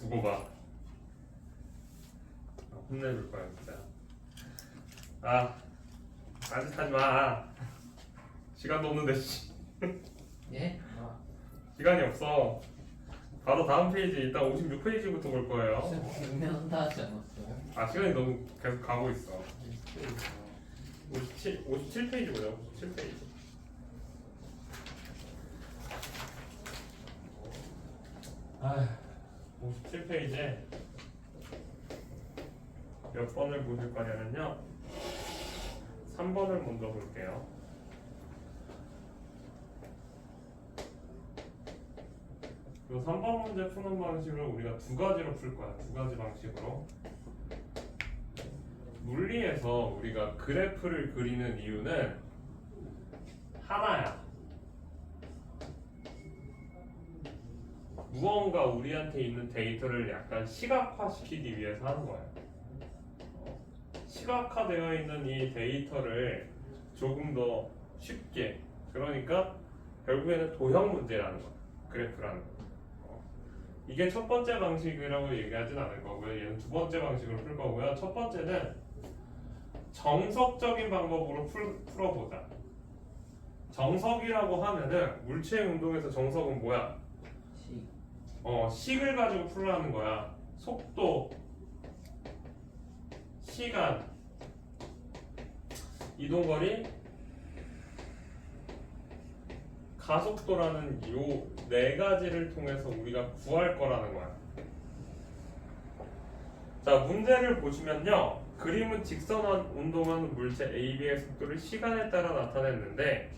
두고 봐. 혼내줄 거야 진짜. 아직 하지 마. 시간도 없는데 씨. 예? 시간이 없어. 바로 다음 페이지 일단 56페이지부터 볼 거예요. 분명한다 하지 않았어요? 시간이 너무 계속 가고 있어. 57페이지 보자. 57페이지. 아, 57페이지에 몇 번을 보실 거냐면요. 3번을 먼저 볼게요. 이 3번 문제 푸는 방식을 우리가 두 가지로 풀 거야. 두 가지 방식으로. 물리에서 우리가 그래프를 그리는 이유는 하나야. 무언가 우리한테 있는 데이터를 약간 시각화시키기 위해서 하는 거야. 시각화되어 있는 이 데이터를 조금 더 쉽게, 그러니까 결국에는 도형 문제라는 거야. 그래프라는 거. 이게 첫 번째 방식이라고 얘기하진 않을 거고요. 얘는 두 번째 방식으로 풀 거고요. 첫 번째는 정석적인 방법으로 풀어보자. 정석이라고 하면은 물체의 운동에서 정석은 뭐야? 식을 가지고 풀라는 거야. 속도, 시간, 이동거리, 가속도라는 요 네 가지를 통해서 우리가 구할 거라는 거야. 자, 문제를 보시면요. 그림은 직선한 운동하는 물체 AB의 속도를 시간에 따라 나타냈는데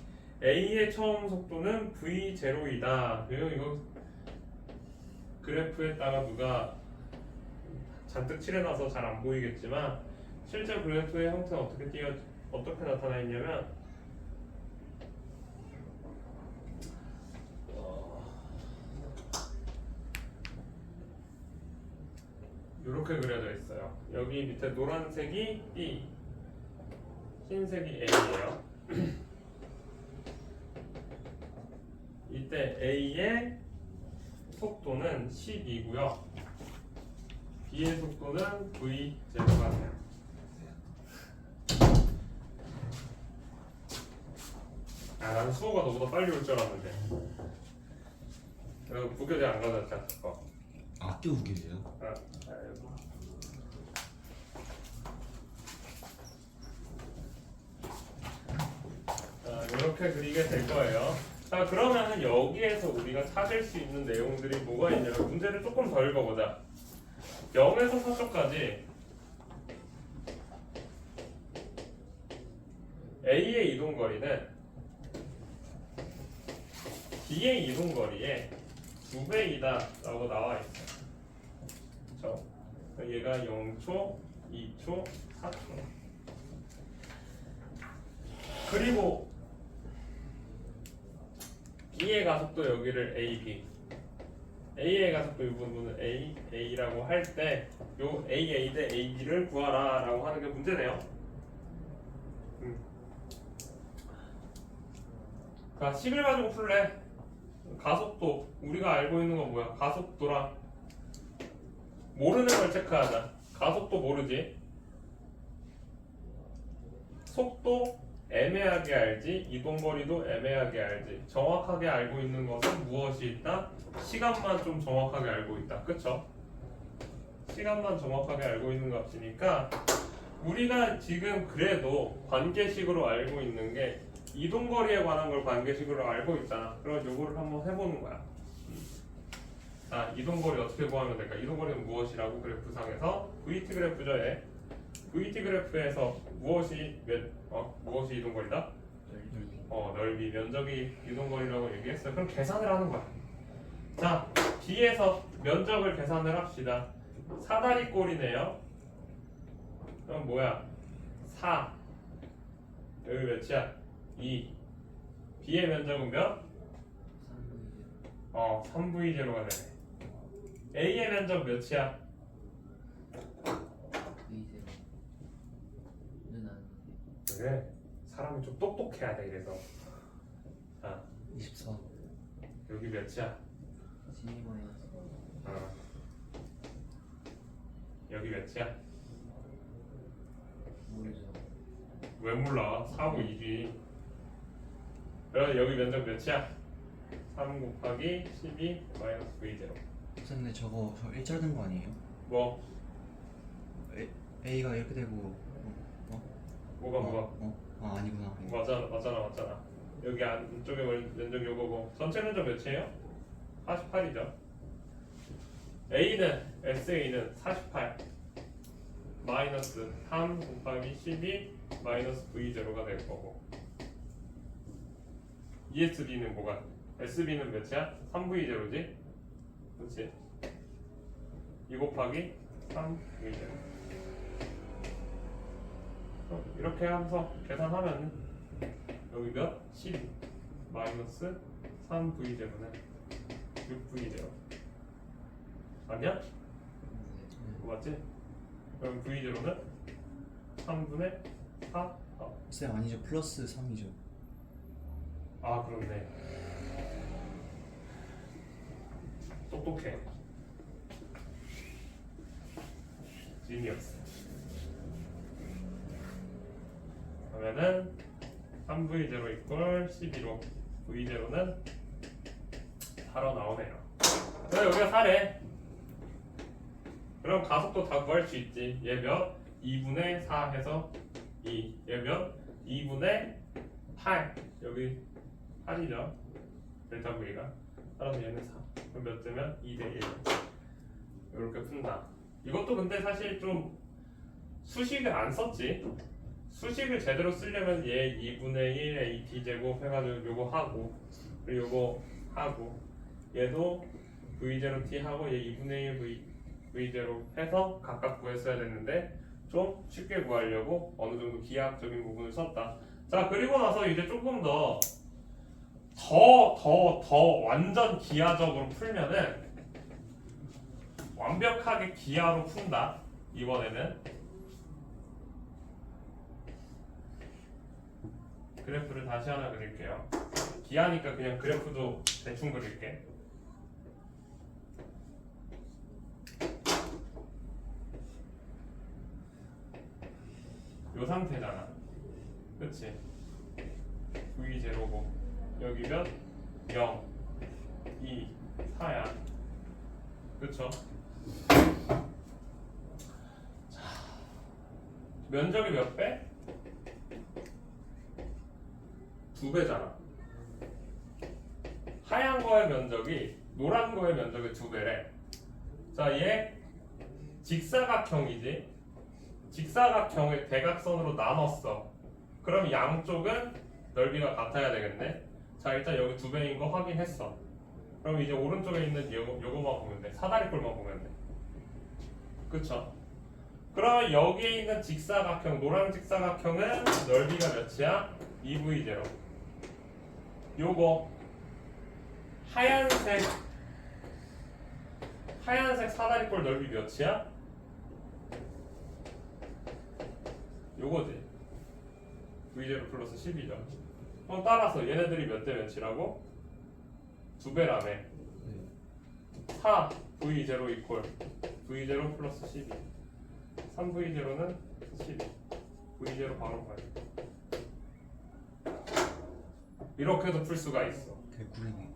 A의 처음 속도는 V0이다. 이거 그래프에다가 누가 잔뜩 칠해놔서 잘 안 보이겠지만 실제 그래프의 형태는 어떻게 나타나 있냐면 이렇게 그려져 있어요. 여기 밑에 노란색이 B, 흰색이 A예요. 이때 A의 속도는 10이고요. B의 속도는 V0가 돼요. 난 수호가 너보다 빨리 올 줄 알았는데. 그래서 부교재 안 가져왔잖아. 또 우기세요? 이렇게 그리게 될 거예요. 자, 그러면은 여기에서 우리가 찾을 수 있는 내용들이 뭐가 있냐면 문제를 조금 더 읽어보자. 0에서 4초까지 A의 이동거리는 B의 이동거리의 2배이다 라고 나와 있어요. 그렇죠? 얘가 0초, 2초, 4초. 그리고 B의 가속도 여기를 AB, A의 가속도 이 부분은 A라고 할 때 요 AA 대 AB를 구하라 라고 하는 게 문제네요. 자, 식을 가지고 풀래. 가속도, 우리가 알고 있는 건 뭐야? 가속도랑 모르는 걸 체크하자. 가속도 모르지. 속도 애매하게 알지. 이동거리도 애매하게 알지. 정확하게 알고 있는 것은 무엇이 있다? 시간만 좀 정확하게 알고 있다. 그쵸? 시간만 정확하게 알고 있는 값이니까 우리가 지금 그래도 관계식으로 알고 있는 게 이동거리에 관한 걸 관계식으로 알고 있잖아. 그럼 요거를 한번 해보는 거야. 이동거리 어떻게 구하면 될까? 이동거리는 무엇이라고 그래프상에서 VT 그래프죠. 얘. VT 그래프에서 무엇이 이동거리다? 넓이, 면적이 이동거리라고 얘기했어요. 그럼 계산을 하는 거야. 자, B에서 면적을 계산을 합시다. 사다리 꼴이네요. 그럼 뭐야? 4. 여기 몇이야? 2. B의 면적은 몇? 3V0가 되네. A의 면적 몇이야? 그래. 사람이 좀 똑똑해야 돼. 그래서 24. 여기 몇이야? 여기 몇이야? 모르죠. 왜 몰라? 4고 2지. 그럼 여기 면적 몇이야? 3 곱하기 12 마이너스 v0. 선생님 저 일자된 거 아니에요? 뭐? A가 이렇게 되고 뭐가? 아 아니구나. 맞잖아. 여기 안쪽에 면적 요거고 전체 면적 몇이에요? 48이죠. A는 SA는 48 마이너스 3 곱하기 12 마이너스 V0가 될 거고 ESB는 뭐가? SB는 몇이야? 3V0지? 그렇지? 2 곱하기 3V0 이렇게 하면서 계산하면 여기 몇? 12 마이너스 3V0는 6V0 아니야? 맞지? 그럼 V0는 3분의 4? 쌤 아니죠. 플러스 3이죠. 아 그렇네. 똑똑해. 지니어스. 그러면은 3V0 이퀄 12로 V0는 4로 나오네요. 그럼 여기가 4래. 그럼 가속도 다 구할 수 있지. 얘 몇? 2분의 4 해서 2. 얘 몇? 2분의 8. 여기 8이죠. 델타 V가. 따라서 얘는 4. 그럼 몇 되면 2대 1. 이렇게 푼다. 이것도 근데 사실 좀 수식을 안 썼지. 수식을 제대로 쓰려면 얘 2분의 1 AT제곱 해가지고 요거 하고 그리고 요거 하고 얘도 V0T 하고 얘 2분의 1 V0 해서 각각 구했어야 됐는데 좀 쉽게 구하려고 어느 정도 기하학적인 부분을 썼다. 자 그리고 나서 이제 조금 더 완전 기하적으로 풀면은 완벽하게 기하로 푼다. 이번에는 그래프를 다시 하나 그릴게요. 기하니까 그냥 그래프도 대충 그릴게. 요 상태잖아. 그치? V0고 여기면 0, 2, 4야. 그쵸? 자, 면적이 몇 배? 2배잖아. 하얀 거의 면적이 노란 거의 면적의 2배래. 자, 얘 직사각형이지. 직사각형을 대각선으로 나눴어. 그럼 양쪽은 넓이가 같아야 되겠네. 자, 일단 여기 2배인 거 확인했어. 그럼 이제 오른쪽에 있는 요거만 보면 돼. 사다리꼴만 보면 돼. 그쵸? 그럼 여기에 있는 직사각형, 노란 직사각형은 넓이가 몇이야? 2V0. 요거 하얀색 사다리꼴 넓이 몇이야? 요거지. V0 플러스 10이죠. 그럼 따라서 얘네들이 몇 대 몇이라고? 2배라며. 4 V0 이퀄 V0 플러스 12. 3V0는 12. V0 바로 가야 돼. 이렇게도 풀 수가 있어. 개꿀이네.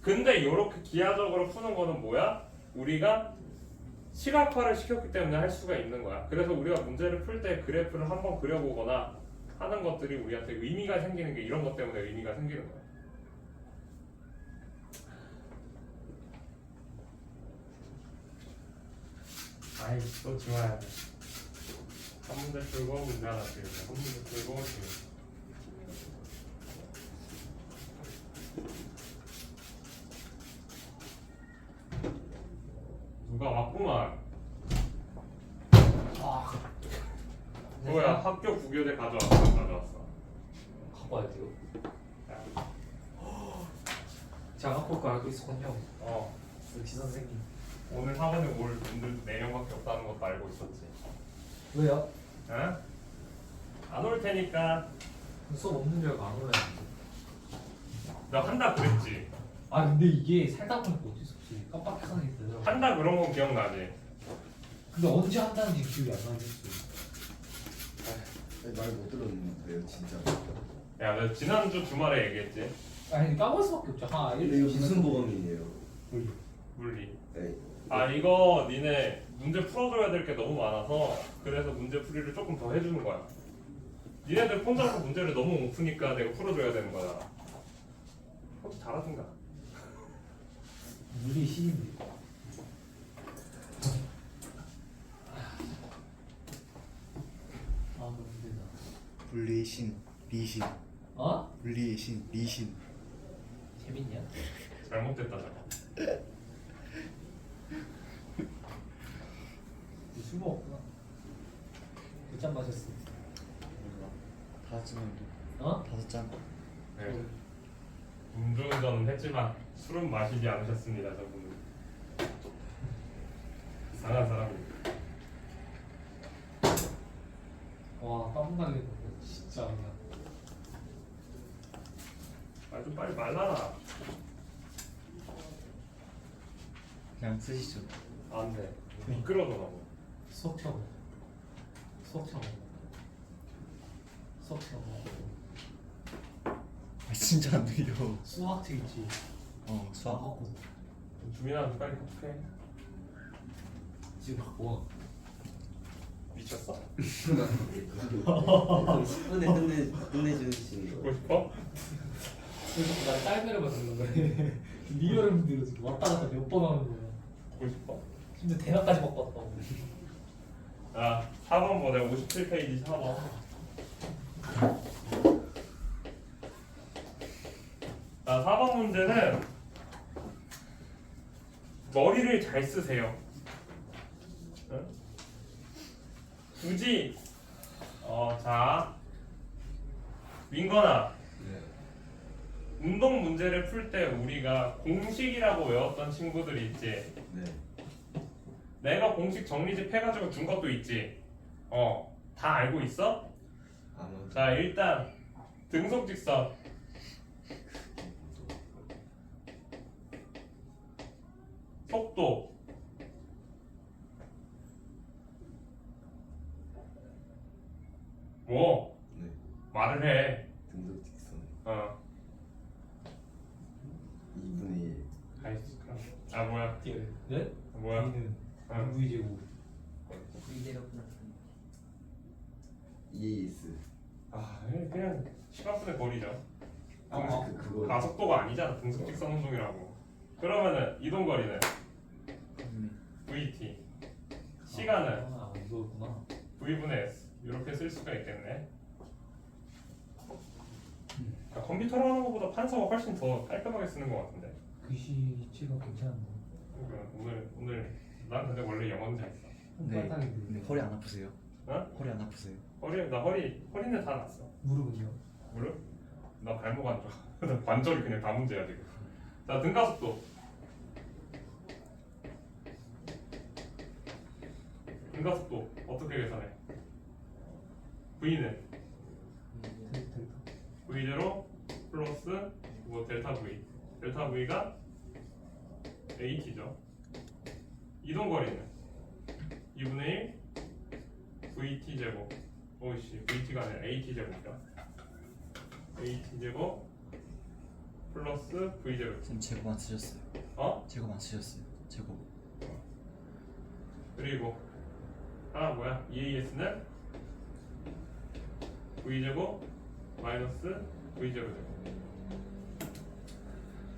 근데 이렇게 기하적으로 푸는 거는 뭐야? 우리가 시각화를 시켰기 때문에 할 수가 있는 거야. 그래서 우리가 문제를 풀 때 그래프를 한번 그려보거나 하는 것들이 우리한테 의미가 생기는 게 이런 것 때문에 의미가 생기는 거야. 아이 또 지워야 돼. 한 문제 풀고 문제 하나 지우고 한 문제 풀고 지우고. 누가 왔구만. 뭐야 학교 구교대 가져왔어 안 가져왔어? 갖고 와야 돼요. 제가 갖고 올 거 알고 있었거든요. 역시 선생님. 오늘 학원에 올 분들도 4명밖에 없다는 것도 알고 있었지. 왜요? 응? 안 올 테니까. 수업 없는 줄 알고 안 오면. 나 한다 그랬지. 아 근데 이게 살다 보니까 어쩔 수 없이 깜빡하게 되더라고. 한다 그런 건 기억나지? 근데 언제 한다는지 기억이 안 나겠어. 말 못 들었는데요 진짜. 야, 너 지난주 주말에 얘기했지? 아니 까먹을 수밖에 없죠. 아 근데 이거 무슨 보험이에요? 물리. 네. 아, 이거 니네 문제 풀어줘야 될 게 너무 많아서 그래서 문제 풀이를 조금 더 해주는 거야. 니네들 혼자서 문제를 너무 못 푸니까 내가 풀어줘야 되는 거잖아. 혹시 잘하든가. 물리 신인데. 아 너무 힘들다. 분리의 신, 리신. 어? 분리의 신, 리신. 재밌냐? 잘못됐다, 저거. 술 먹었구나. 몇 잔 마셨어? 몰라. 5잔 어? 5잔. 네. 음주운전은 했지만 술은 마시지 않으셨습니다, 저분은. 이상한 사람입니다. 와 까먹나겠네. 진짜 그냥. 아, 좀 빨리 말라라. 그냥 쓰시죠. 안 돼. 미끄러져, 너무. 수업 쳐보. 수업 쳐보. 수업 쳐보. 아, 진짜 안 들려. 수학책 있지. 수학. 바꿨거든. 주민한테 빨리 카톡해. 지금 갖고 와. 미쳤어? 10분에 끝내주시는 보고 거. 싶어? 그래서 나 딸내려가 듣는 거야. 리얼을 지금 왔다 갔다 몇 번 하는 거야. 보고 싶어? 심지어 대학까지 먹고 왔다고. 아, 4번 뭐 내가 57페이지 4번. 자, 4번 문제는 머리를 잘 쓰세요. 응? 굳이 자, 민건아, 네. 운동 문제를 풀 때 우리가 공식이라고 외웠던 친구들이 있지. 네. 내가 공식 정리집 해가지고 준 것도 있지. 다 알고 있어? 아마. 자, 일단 등속직선 속도 뭐 네. 말을 해. 등속 직선. 2분의 1. 아이씨, 그럼. 아, 뭐야? 네? 뭐야? V는 응. V 제곱. EAS. 아, 그냥 시간분의 거리죠. 그거. 가속도가 아니잖아. 등속직선 운동이라고. 그러면은 이동거리는 VT, 시간은 아 이거였구나. V분의 S 이렇게 쓸 수가 있겠네. 그러니까 컴퓨터로 하는 것보다 판서가 훨씬 더 깔끔하게 쓰는 것 같은데. 글씨체가 괜찮은데. 그러니까 오늘 난 근데 원래 영어는 잘 써. 네. 빳빳하게 근데 허리 안 아프세요? 어? 허리 안 아프세요? 허리는 다 났어. 무릎은요? 무릎? 나 발목 안 좋아. 나 관절이 그냥 다 문제야 지금. 자, 등가속도. 등가속도 어떻게 계산해? V는 델타. V0 플러스 뭐 델타 V. 델타 V가 AT죠. 이동거리는 2분의 1 VT 제곱. 오이씨, VT가 아니라 AT 제곱이다. AT 제곱 플러스 V 제곱. 선생님 제곱 안 쓰셨어요. 제곱 안 쓰셨어요. 제곱. 그리고 하나 뭐야? EAS는 V 제곱 마이너스 V 제곱 제곱.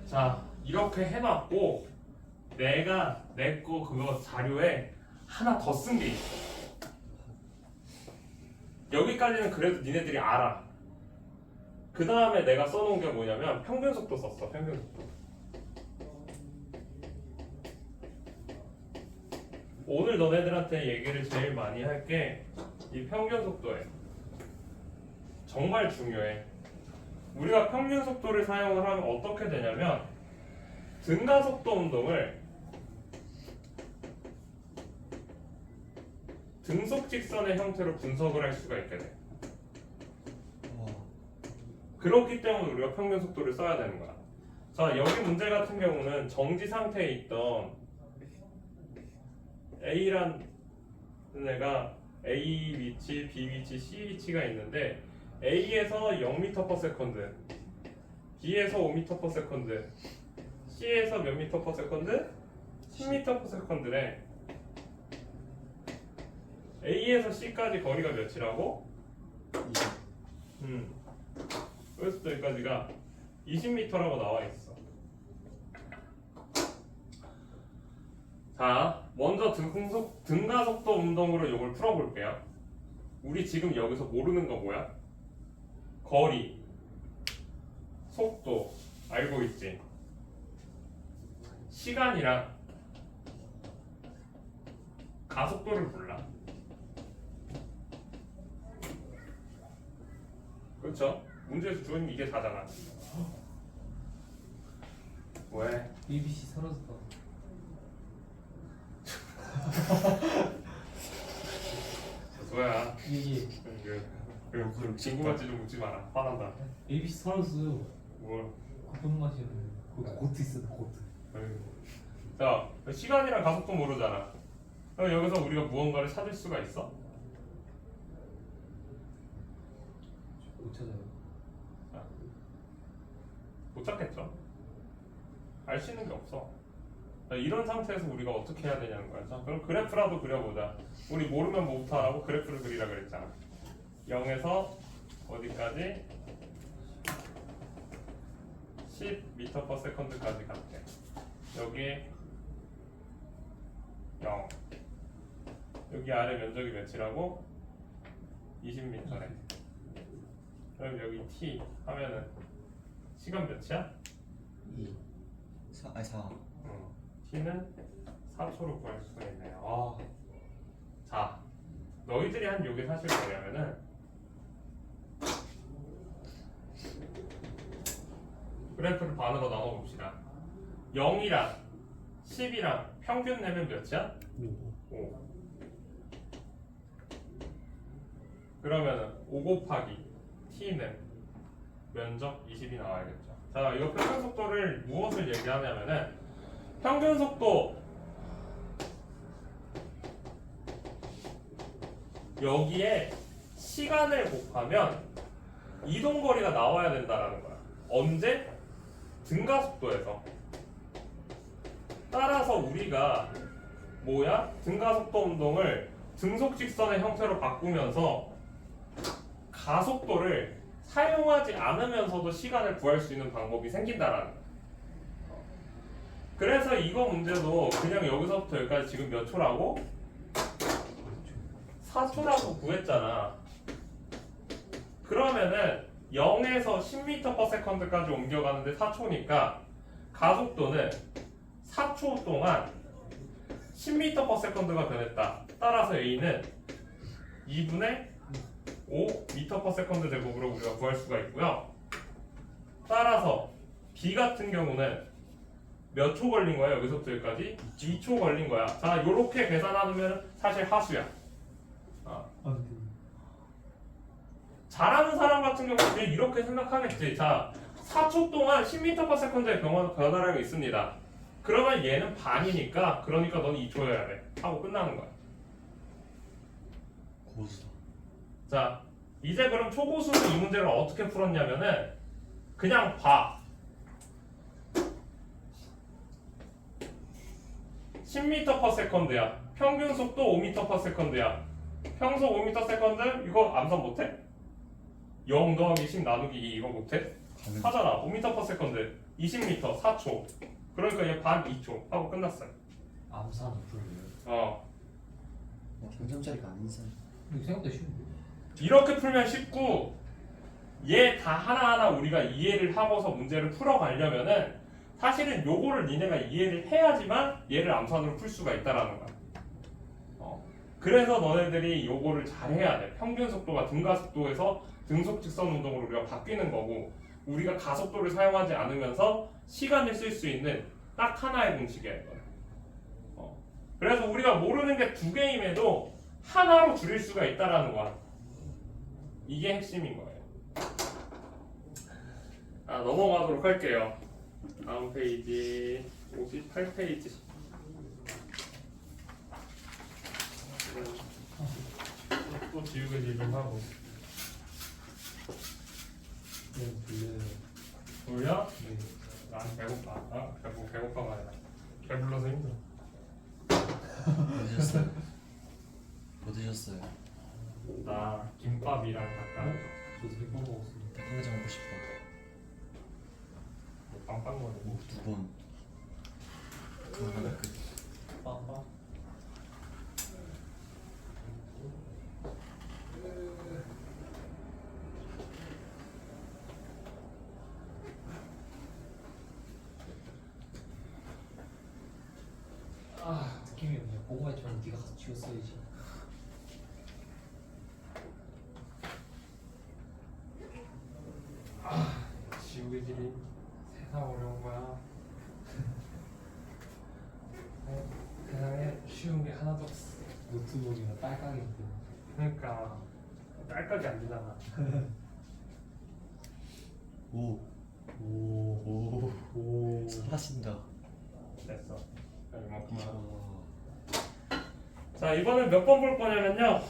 자, 이렇게 해놨고 내가 내 거 그거 자료에 하나 더 쓴 게 있어. 여기까지는 그래도 니네들이 알아. 그 다음에 내가 써놓은 게 뭐냐면 평균 속도 썼어. 평균 속도. 오늘 너네들한테 얘기를 제일 많이 할 게 이 평균 속도예요. 정말 중요해. 우리가 평균 속도를 사용을 하면 어떻게 되냐면 등가속도 운동을 등속직선의 형태로 분석을 할 수가 있게 돼. 와. 그렇기 때문에 우리가 평균 속도를 써야 되는 거야. 자, 여기 문제 같은 경우는 정지 상태에 있던 A란 얘가 A 위치, B 위치, C 위치가 있는데 A에서 0m/s, B에서 5m/s, C에서 몇 m/s? 10m/s래. A에서 C까지 거리가 몇이라고? 여기서부터 여기까지가 20m라고 나와 있어. 자, 먼저 등가속도 운동으로 이걸 풀어볼게요. 우리 지금 여기서 모르는 거 뭐야? 거리, 속도 알고 있지? 시간이랑 가속도를 몰라. 그렇죠? 문제에서 주어진 게 이게 다잖아. 왜? ABC 사라졌다. 뭐야? 이게 그 친구같이 좀 묻지 마라. 화난다. ABC 사라졌어요. 뭘? 고병 맛이었는데 고트 있어 고트. 자, 시간이랑 가속도 모르잖아. 그럼 여기서 우리가 무언가를 찾을 수가 있어? 못 찾아요. 못 찾겠죠? 알 수 있는 게 없어. 자, 이런 상태에서 우리가 어떻게 해야 되냐는 거야. 자, 그럼 그래프라도 그려보자. 우리 모르면 뭐부터 하라고 그래프를 그리라 그랬잖아. 0에서 어디까지? 10m/s까지 갔대. 여기 0. 여기 아래 면적이 몇이라고? 20m래. 그럼 여기 t 하면은 시간 몇이야? 4 t는 4초로 구할 수가 있네요. 자, 너희들이 한 요게 사실 뭐냐면은 그래프를 반으로 나눠 봅시다. 0이랑 10이랑 평균 내면 몇이야? 5. 그러면은 5 곱하기 t는 면적 20이 나와야겠죠. 자, 이거 평균 속도를 무엇을 얘기하냐면은 평균 속도 여기에 시간을 곱하면 이동 거리가 나와야 된다라는 거야. 언제? 등가 속도에서. 따라서 우리가 뭐야? 등가 속도 운동을 등속 직선의 형태로 바꾸면서 가속도를 사용하지 않으면서도 시간을 구할 수 있는 방법이 생긴다라는 거야. 그래서 이거 문제도 그냥 여기서부터 여기까지 지금 몇 초라고? 4초라고 구했잖아. 그러면은 0에서 10m/s까지 옮겨가는데 4초니까 가속도는 4초 동안 10m/s가 변했다. 따라서 A는 2분의 5m/s 제곱으로 우리가 구할 수가 있고요. 따라서 B 같은 경우는 몇 초 걸린 거야? 여기서부터 여기까지? 2초 걸린 거야. 자, 요렇게 계산하면 사실 하수야. 잘하는 사람 같은 경우는 그냥 이렇게 생각하겠지. 자, 4초 동안 10m/s의 변화량이 있습니다. 그러면 얘는 반이니까, 그러니까 너는 2초여야 돼. 하고 끝나는 거야. 고수다. 자, 이제 그럼 초고수는 이 문제를 어떻게 풀었냐면은 그냥 봐. 10m/s야. 평균 속도 5m/s야. 평소 5m/s 이거 암산 못해? 0 더하기 10 나누기 2 이거 못해? 하잖아. 5m/s 20m 4초. 그러니까 얘 반 2초 하고 끝났어요. 암산 풀어요. 경점짜리가 아니잖아. 이거 생각보다 쉬운데. 이렇게 풀면 쉽고 얘 다 하나하나 우리가 이해를 하고서 문제를 풀어가려면은 사실은 요거를 니네가 이해를 해야지만 얘를 암산으로 풀 수가 있다라는 거야. 그래서 너네들이 요거를 잘 해야 돼. 평균 속도가 등가속도에서 등속 직선 운동으로 우리가 바뀌는 거고 우리가 가속도를 사용하지 않으면서 시간을 쓸 수 있는 딱 하나의 공식이야 이거는. 그래서 우리가 모르는 게 두 개임에도 하나로 줄일 수가 있다라는 거야. 이게 핵심인 거예요. 넘어가도록 할게요. 다음 페이지 58페이지. 또 지우개 집을 하고. 그냥 들려요. 졸려? 네. 난 배고파. 아, 배고파가 아니라 배불러서 힘들어. 뭐 드셨어요? 뭐 드셨어요? 나 김밥이랑 닭강 저도 100번 먹었습니다. 닭강정 먹고 싶어. 빵빵거리고. 2번. 그거 하나 끝. 빵빵. 아 느낌이 그냥 보고만 있지만 네가 가서 지웠어야지. 지우개질이 세상 어려운 거야. 세상에 쉬운 게 하나도 없어. 노트북이나 딸깍인데. 그러니까 딸깍이 안 되잖아. 오. 오. 오. 잘하신다. 됐어. 이만큼만. 와. 자, 이번엔 몇 번 볼 거냐면요.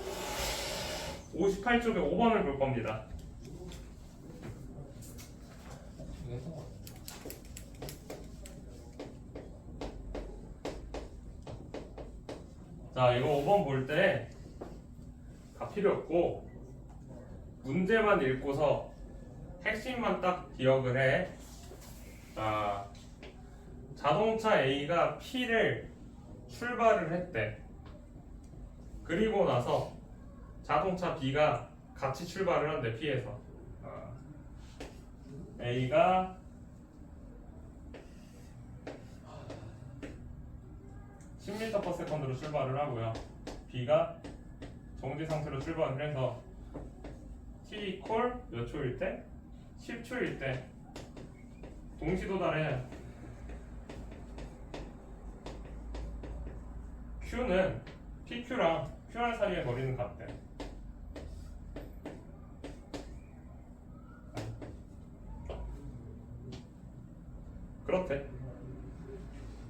58쪽에 5번을 볼 겁니다. 이거 했던 거 같아. 자, 이거 5번 볼 때 다 필요 없고 문제만 읽고서 핵심만 딱 기억을 해. 자, 자동차 A가 P를 출발을 했대. 그리고 나서 자동차 B가 같이 출발을 한대. P에서 A가 10m/s로 출발을 하고요. B가 정지 상태로 출발을 해서 t 콜 몇 초일 때? 10초일 때 동시 도달해. Q는 PQ랑 QR 사이의 거리는 같대. 그렇대.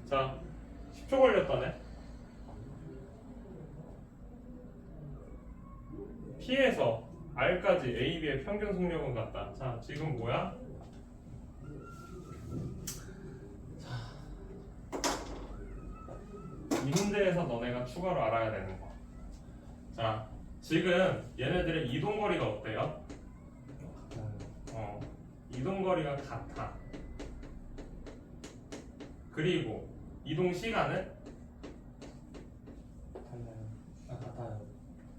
자, 10초 걸렸다네. P에서 R까지 A, B의 평균 속력은 같다. 자, 지금 뭐야? 이 문제에서 너네가 추가로 알아야 되는 거. 자, 지금 얘네들의 이동거리가 어때요? 이동거리가 같아. 그리고 이동 시간은 달라요. 아 같아요.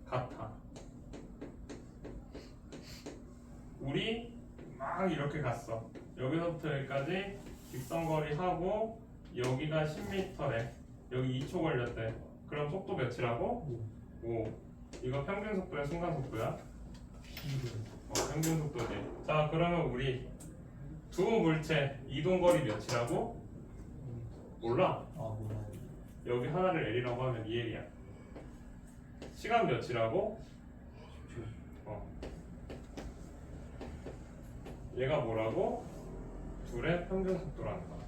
같아. 우리 막 이렇게 갔어. 여기서부터 여기까지 직선거리 하고 여기가 10m래. 여기 2초 걸렸대. 그럼 속도 몇이라고? 5. 이거 평균 속도야, 순간 속도야? 평균 속도지. 자, 그러면 우리 두 물체 이동거리 몇이라고? 몰라. 아 몰라요. 여기 하나를 L이라고 하면 2L이야. 시간 몇이라고? 얘가 뭐라고? 둘의 평균 속도라는 거야.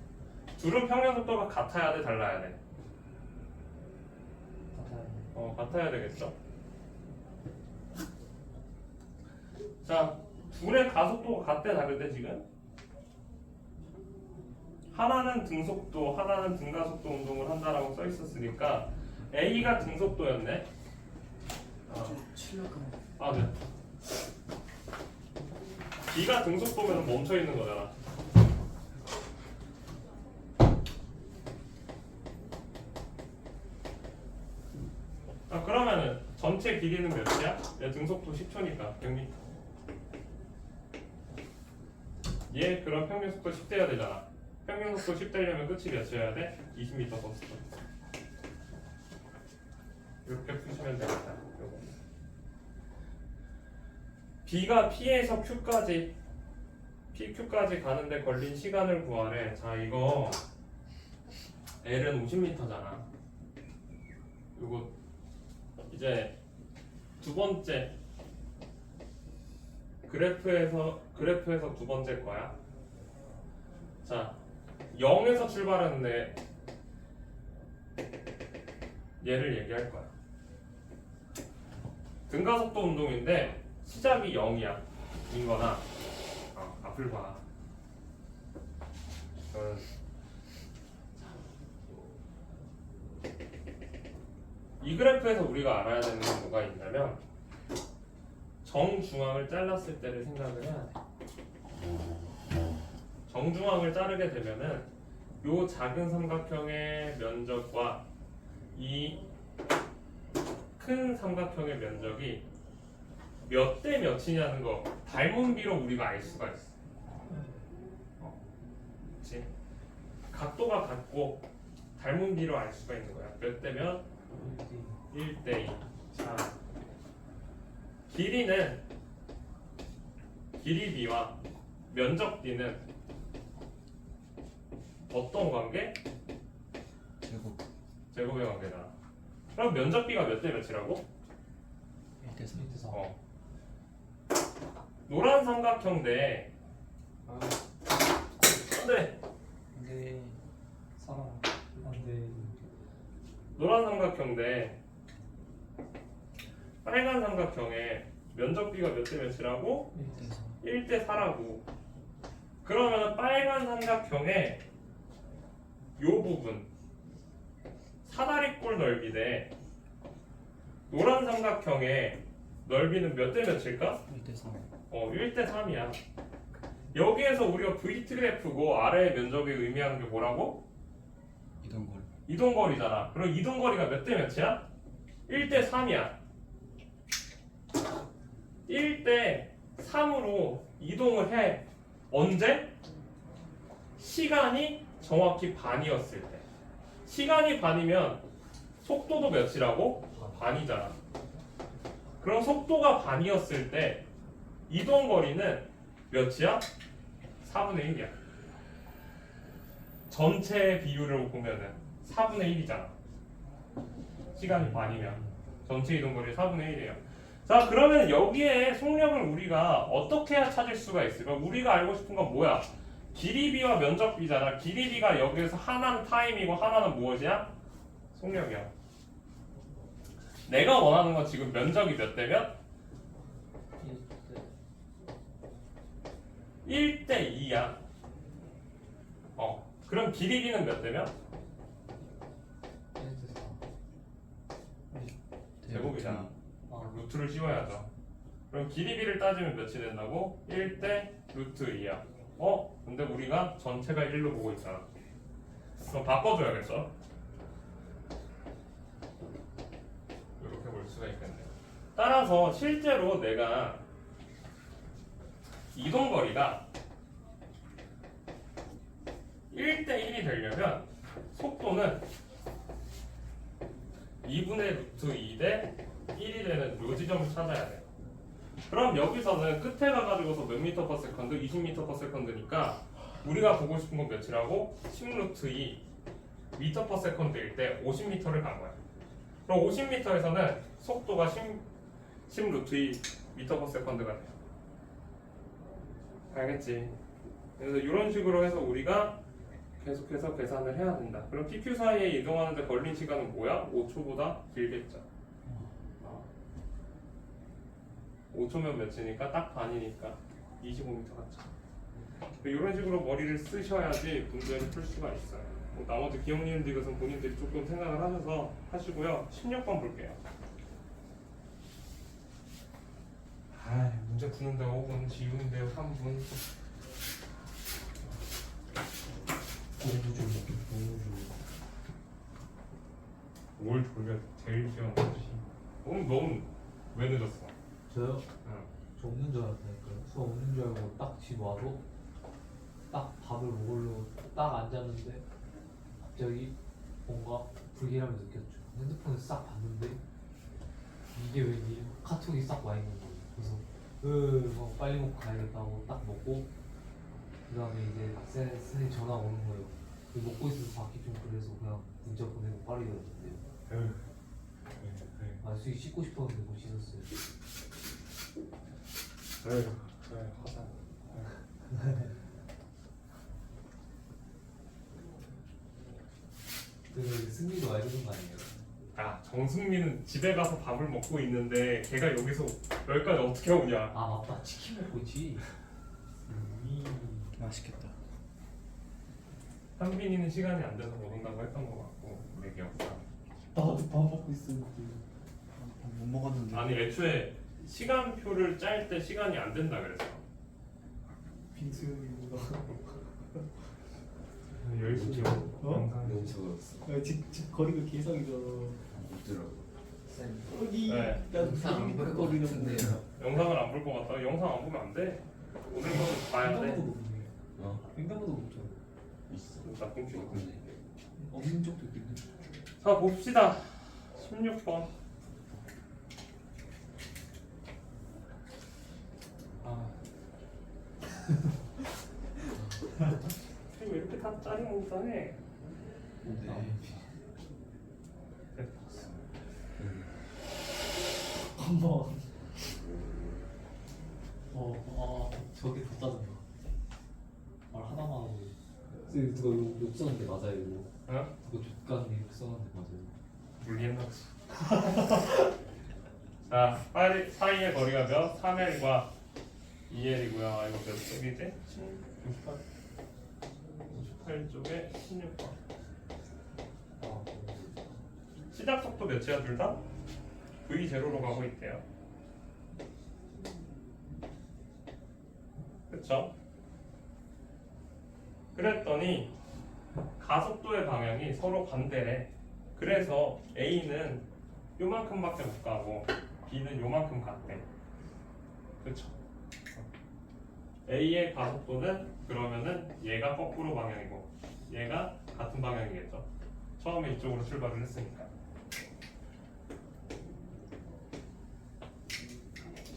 둘은 평균 속도가 같아야 돼, 달라야 돼? 같아요. 같아야 되겠죠? 자, 둘의 가속도가 같대, 다를 때 지금? 하나는 등속도, 하나는 등가속도 운동을 한다라고 써 있었으니까 A가 등속도였네. 네. B가 등속도면 멈춰 있는 거잖아. 그러면은 전체 길이는 몇이야? 얘 등속도 10초니까 100m. 얘 그럼 평균 속도 10대여야 되잖아. 평균 속도 10대려면 끝이 몇이어야 돼? 20m/s. 이렇게 푸시면 되겠다. 요거. B가 P에서 Q까지 PQ까지 가는데 걸린 시간을 구하래. 자, 이거 L은 50m잖아. 요거 이제 두 번째 그래프에서 두 번째 거야. 자, 0에서 출발하는데 얘를 얘기할 거야. 등가속도 운동인데 시작이 0이야. 인거나 앞을 봐. 이 그래프에서 우리가 알아야 되는 건 뭐가 있냐면 정중앙을 잘랐을 때를 생각을 해야 돼. 정중앙을 자르게 되면은 요 작은 삼각형의 면적과 이 큰 삼각형의 면적이 몇 대 몇이냐는 거 닮은 비로 우리가 알 수가 있어. 그렇지? 각도가 같고 닮은 비로 알 수가 있는 거야. 몇 대 몇? 1대 2. 자, 길이는 길이 비와 면적 비는 어떤 관계? 제곱 제곱의 관계다. 그럼 면적 비가 몇 대 몇이라고? 1대 3. 밑에서 노란 삼각형 대 안돼 근데 사람 안돼. 노란 삼각형 대 빨간 삼각형의 면적 비가 몇 대 몇이라고? 1대 4. 1대 4라고. 그러면 빨간 삼각형의 요 부분 사다리꼴 넓이 대 노란 삼각형의 넓이는 몇 대 몇일까? 1대 3. 1대 3이야. 여기에서 우리가 V 그래프고 아래의 면적이 의미하는 게 뭐라고? 이동거리. 이동거리잖아. 그럼 이동거리가 몇 대 몇이야? 1대 3이야. 1대 3으로 이동을 해. 언제? 시간이 정확히 반이었을 때. 시간이 반이면 속도도 몇이라고? 반이잖아. 그럼 속도가 반이었을 때 이동거리는 몇이야? 4분의 1이야. 전체 비율을 보면은 4분의 1이잖아. 시간이 반이면 전체 이동거리 4분의 1이에요. 자, 그러면 여기에 속력을 우리가 어떻게 해야 찾을 수가 있을까? 우리가 알고 싶은 건 뭐야? 길이비와 면적비잖아. 길이비가 여기에서 하나는 타임이고 하나는 무엇이야? 속력이야. 내가 원하는 건 지금 면적이 몇 대 몇? 1대 2야. 그럼 길이비는 몇 대 몇? 1대 4. 제곱이잖아. 아, 루트를 씌워야죠. 그럼 길이비를 따지면 몇이 된다고? 1대 루트 2야. 근데 우리가 전체가 1로 보고 있잖아. 그럼 바꿔줘야겠어. 이렇게 볼 수가 있겠네. 따라서 실제로 내가 이동거리가 1대 1이 되려면 속도는 2분의 루트 2 대 1이 되는 요 지점을 찾아야 돼. 그럼 여기서는 끝에 가가지고서 몇 미터 퍼 세컨드? 20미터 퍼 세컨드니까 우리가 보고 싶은 건 몇이라고? 10 루트 2 미터 퍼 세컨드일 때 50미터를 간 거야. 그럼 50m에서는 속도가 10 루트 2 미터 퍼 세컨드가 돼. 알겠지? 그래서 이런 식으로 해서 우리가 계속해서 계산을 해야 된다. 그럼 PQ 사이에 이동하는데 걸린 시간은 뭐야? 5초보다 길겠죠. 5초면 몇이니까 딱 반이니까 25m 같죠. 이런 식으로 머리를 쓰셔야지 문제를 풀 수가 있어요. 나머지 기억 니은 디귿은 본인들이 조금 생각을 하면서 하시고요. 16번 볼게요. 문제 푸는데 5분, 지우는데요 3분. 뭘 졸려 제일 쉬운 거지. 너무 왜 늦었어? 저요? 응. 저 없는 줄 알았다니까요. 수업 없는 줄 알고 딱 집 와서 딱 밥을 먹으려고 딱 앉았는데 갑자기 뭔가 불길함을 느꼈죠. 핸드폰을 싹 봤는데 이게 왠지 카톡이 싹 와 있는 거예요. 그래서 막 빨리 먹고 가야겠다고 딱 먹고 그 다음에 이제 선생님 전화 오는 거예요. 먹고 있어서 받기 좀 그래서 그냥 문자 보내고 빨리 일어났는데요. 아, 수익 씻고 싶었는데 못 씻었어요. 화상. 그래서 승리도 와야 되는 거 아니에요? 아 정승민은 집에 가서 밥을 먹고 있는데 걔가 여기서 여기까지 어떻게 오냐. 아 맞다, 치킨 먹고 있지. 맛있겠다. 한빈이는 시간이 안 돼서 못 온다고 했던 것 같고 내 기억상. 나도 밥 먹고 있었는데. 못 먹었는데. 아니 애초에 시간표를 짤 때 시간이 안 된다 그랬어. 빙수 형이구나. 열심히 영상. 너무 적었어. 집 거리가 계산이잖아. 못 들어. 여기 네. 나도 그 거리는 영상을 안 볼 것 같다. 영상 안 보면 안 돼. 오늘 거는 봐야 돼. 횡단보도 없네. 어? 횡단보도 없잖아. 있어. 나쁜 줄. 없는 적도 있겠네. 자 봅시다. 16번. 아 왜 이렇게 다 짜리몽땅해? 한번 저게 더 짜증나. 말 하나만 하고. 쌤 누가 욕 썼는데 맞아요 이거. 어? 누가 족간님 욕 썼는데 맞아요. 물리는 거지. 자, 사이의 거리가 몇? 3L과 2L이고요. 아, 이거 몇 쪽이지? 58쪽에 16번. 시작 속도 몇이야 둘 다? V0로 가고 있대요. 그쵸? 그랬더니 가속도의 방향이 서로 반대래. 그래서 A는 요만큼밖에 못 가고 B는 요만큼 갔대. 그쵸? A의 가속도는 그러면은 얘가 거꾸로 방향이고 얘가 같은 방향이겠죠. 처음에 이쪽으로 출발을 했으니까.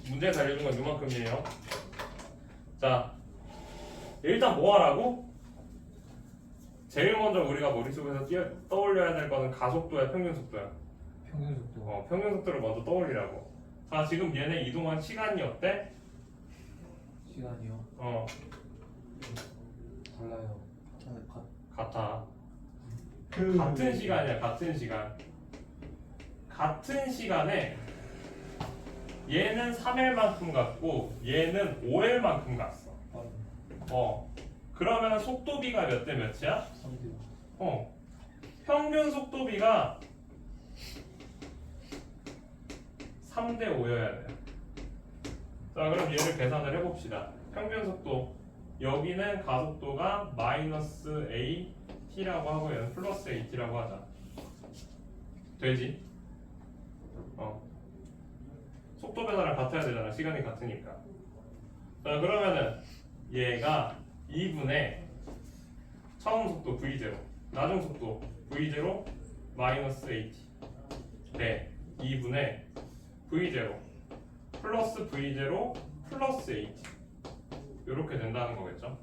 문제에서 알려준 건 요만큼이에요. 자, 일단 뭐 하라고? 제일 먼저 우리가 머릿속에서 떠올려야 될 거는 가속도야, 평균 속도야. 평균 속도. 평균 속도를 먼저 떠올리라고. 자, 지금 얘네 이동한 시간이 어때? 시간이요. 달라요. 같아. 그 같은 시간이야, 같은 시간. 같은 시간에 얘는 3L만큼 갔고 얘는 5L만큼 갔어. 그러면 속도비가 몇 대 몇이야? 3대. 평균 속도비가 3대 5여야 돼. 자, 그럼 얘를 계산을 해봅시다. 평균 속도. 여기는 가속도가 마이너스 AT라고 하고 얘는 플러스 AT라고 하자. 되지? 속도 변화랑 같아야 되잖아. 시간이 같으니까. 자, 그러면은 얘가 2분의 처음 속도 V0, 나중 속도 V0 마이너스 AT. 네, 2분의 V0 플러스 V0 플러스 AT. 이렇게 된다는 거겠죠?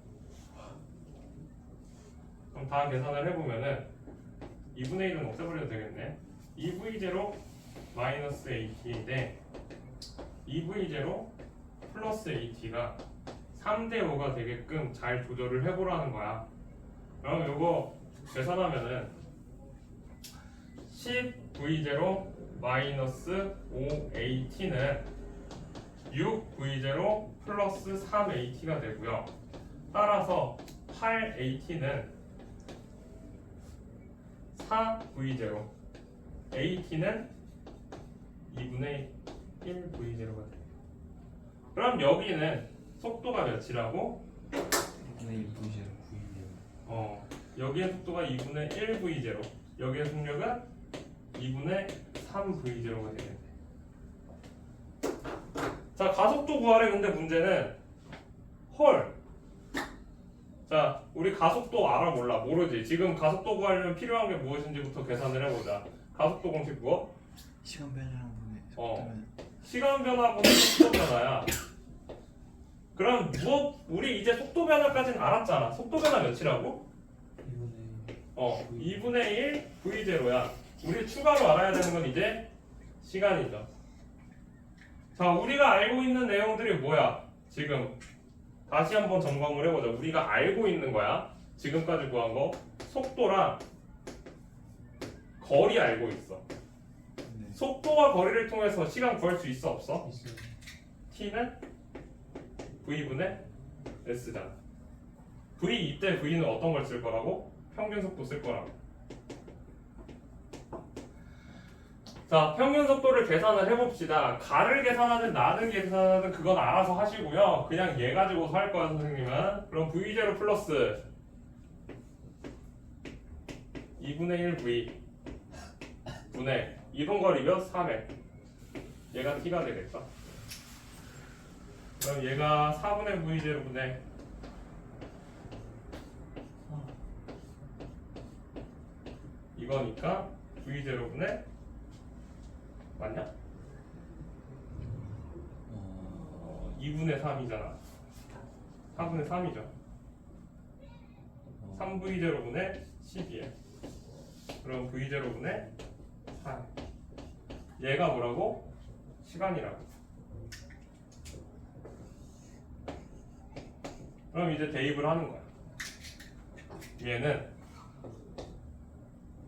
그럼 다 계산을 해보면은 2분의 1은 없애버려도 되겠네. 2V0 마이너스 AT인데 2V0 플러스 AT가 3대5가 되게끔 잘 조절을 해보라는 거야. 그럼 이거 계산하면은 10V0 마이너스 5AT는 6V0 플러스 3AT가 되고요. 따라서 8AT는 4V0 AT는 2분의 1V0가 돼요. 그럼 여기는 속도가 몇이라고? 2분의 1V0 여기의 속도가 2분의 1V0, 여기의 속력은 2분의 3V0가 되겠네. 자, 가속도 구하래. 근데 문제는 자, 우리 가속도 알아 몰라? 모르지. 지금 가속도 구하려면 필요한 게 무엇인지부터 계산을 해보자. 가속도 공식 뭐? 시간 변화랑 분의 속도 변화. 시간 변화분의 속도 변화야. 그럼 우리 이제 속도 변화까지는 알았잖아. 속도 변화 몇이라고? 2분의 1 V0야. 우리 추가로 알아야 되는 건 이제 시간이죠. 자, 우리가 알고 있는 내용들이 뭐야? 지금 다시 한번 점검을 해보자. 우리가 알고 있는 거야. 지금까지 구한 거 속도랑 거리 알고 있어. 속도와 거리를 통해서 시간 구할 수 있어 없어? 있어요. t는 v분의 s잖아. 이때 v는 어떤 걸 쓸 거라고? 평균 속도 쓸 거라고. 자, 평균 속도를 계산을 해봅시다. 가를 계산하든 나를 계산하든 그건 알아서 하시고요. 그냥 얘 가지고서 할 거야 선생님은. 그럼 v0 플러스 2분의 1 v 분의 이동거리면 3에 얘가 t가 되겠다. 그럼 얘가 4분의 v0 분의 이거니까 v0 분의 맞냐? 2분의 3이잖아. 4분의 3이죠. 3v0 분의 12에 그럼 v0 분의 4. 얘가 뭐라고? 시간이라고. 그럼 이제 대입을 하는 거야. 얘는